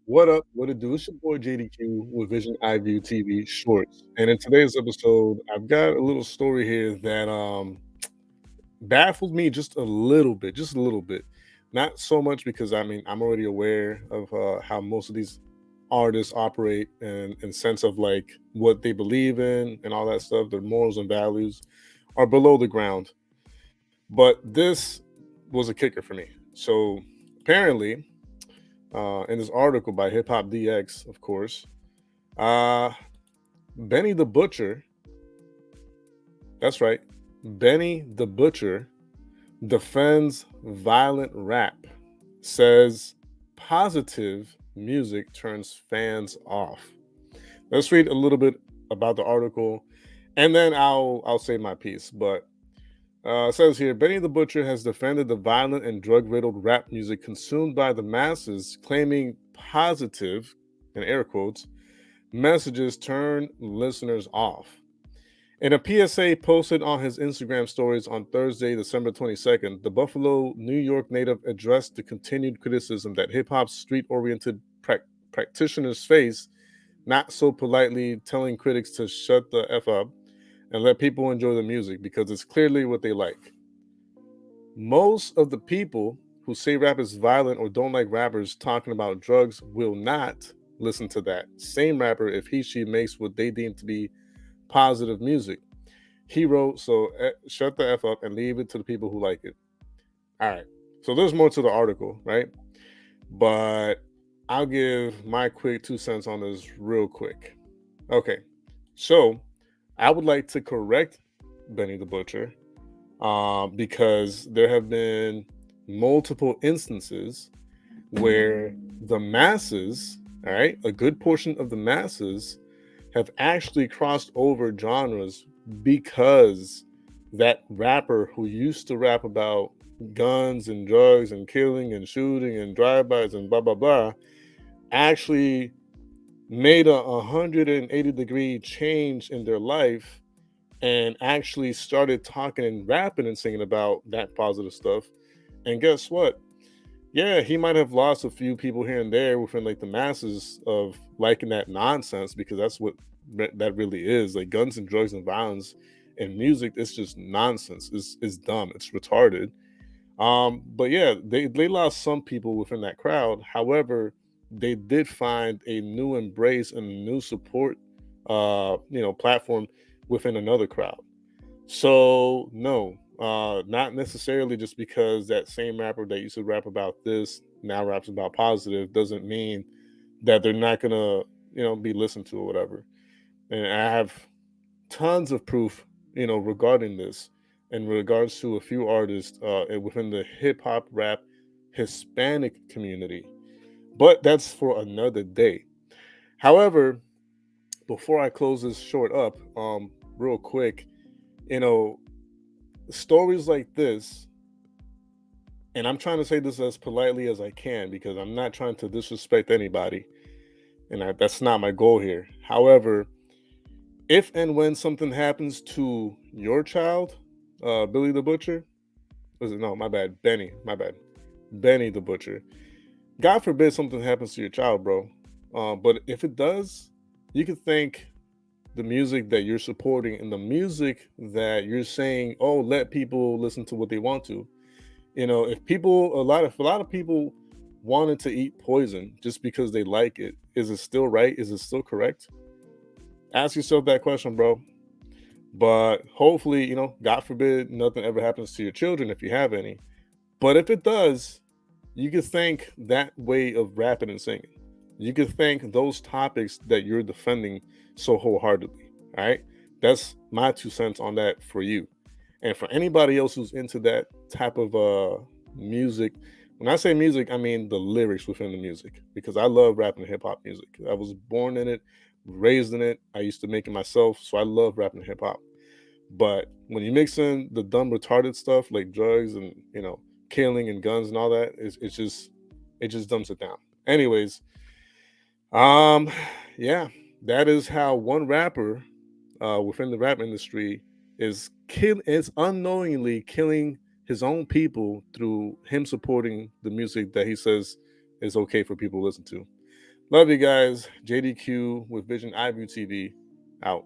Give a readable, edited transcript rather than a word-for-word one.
What up? What it do? It's your boy JDQ with Vision Eye View TV Shorts. And in today's episode, I've got a little story here that baffled me just a little bit. Not so much because I'm already aware of how most of these artists operate and in sense of like what they believe in and all that stuff, their morals and values are below the ground. But this was a kicker for me. So apparently, in this article by Hip Hop DX, of course, uh, Benny the Butcher, that's right, Benny the Butcher defends violent rap, says positive music turns fans off. Let's read a little bit about the article and then I'll say my piece. But it says here Benny the Butcher has defended the violent and drug riddled rap music consumed by the masses, claiming positive, in air quotes, messages turn listeners off. In a PSA posted on his Instagram stories on Thursday, December 22nd, the Buffalo, New York native addressed the continued criticism that hip hop's street oriented practitioners face, not so politely telling critics to shut the F up and let people enjoy the music because it's clearly what they like. Most of the people who say rap is violent or don't like rappers talking about drugs will not listen to that same rapper if she makes what they deem to be positive music. He wrote, so shut the F up and leave it to the people who like it. All right. So there's more to the article, right? But I'll give my quick 2 cents on this real quick. Okay. So I would like to correct Benny the Butcher because there have been multiple instances where the masses, all right, a good portion of the masses have actually crossed over genres because that rapper who used to rap about guns and drugs and killing and shooting and drive-bys and blah blah blah actually made a 180-degree change in their life and actually started talking and rapping and singing about that positive stuff. And guess what? Yeah, he might have lost a few people here and there within like the masses of liking that nonsense because that's what that really is. Like guns and drugs and violence and music, it's just nonsense. It's dumb. It's retarded. But yeah, they lost some people within that crowd. However, they did find a new embrace and a new support platform within another crowd. So no, not necessarily just because that same rapper that used to rap about this now raps about positive doesn't mean that they're not gonna, be listened to or whatever. And I have tons of proof, regarding this in regards to a few artists within the hip hop rap Hispanic community. But that's for another day. However, before I close this short up, real quick, you know, stories like this, and I'm trying to say this as politely as I can because I'm not trying to disrespect anybody, and that's not my goal here. However, if and when something happens to your child, Billy the Butcher, was it no, my bad, Benny, my bad, Benny the Butcher. God forbid something happens to your child, bro. But if it does, you can thank the music that you're supporting and the music that you're saying, oh, let people listen to what they want to. If people, a lot of people wanted to eat poison just because they like it, is it still right? Is it still correct? Ask yourself that question, bro. But hopefully, God forbid nothing ever happens to your children if you have any. But if it does, you can thank that way of rapping and singing. You can thank those topics that you're defending so wholeheartedly. All right. That's my 2 cents on that for you. And for anybody else who's into that type of music, when I say music, I mean the lyrics within the music because I love rapping hip hop music. I was born in it, raised in it. I used to make it myself. So I love rapping hip hop. But when you mix in the dumb retarded stuff like drugs and killing and guns and all that, it just dumps it down. Anyways, um, yeah, that is how one rapper within the rap industry is unknowingly killing his own people through him supporting the music that he says is okay for people to listen to. Love you guys. JDQ with Vision iView TV out.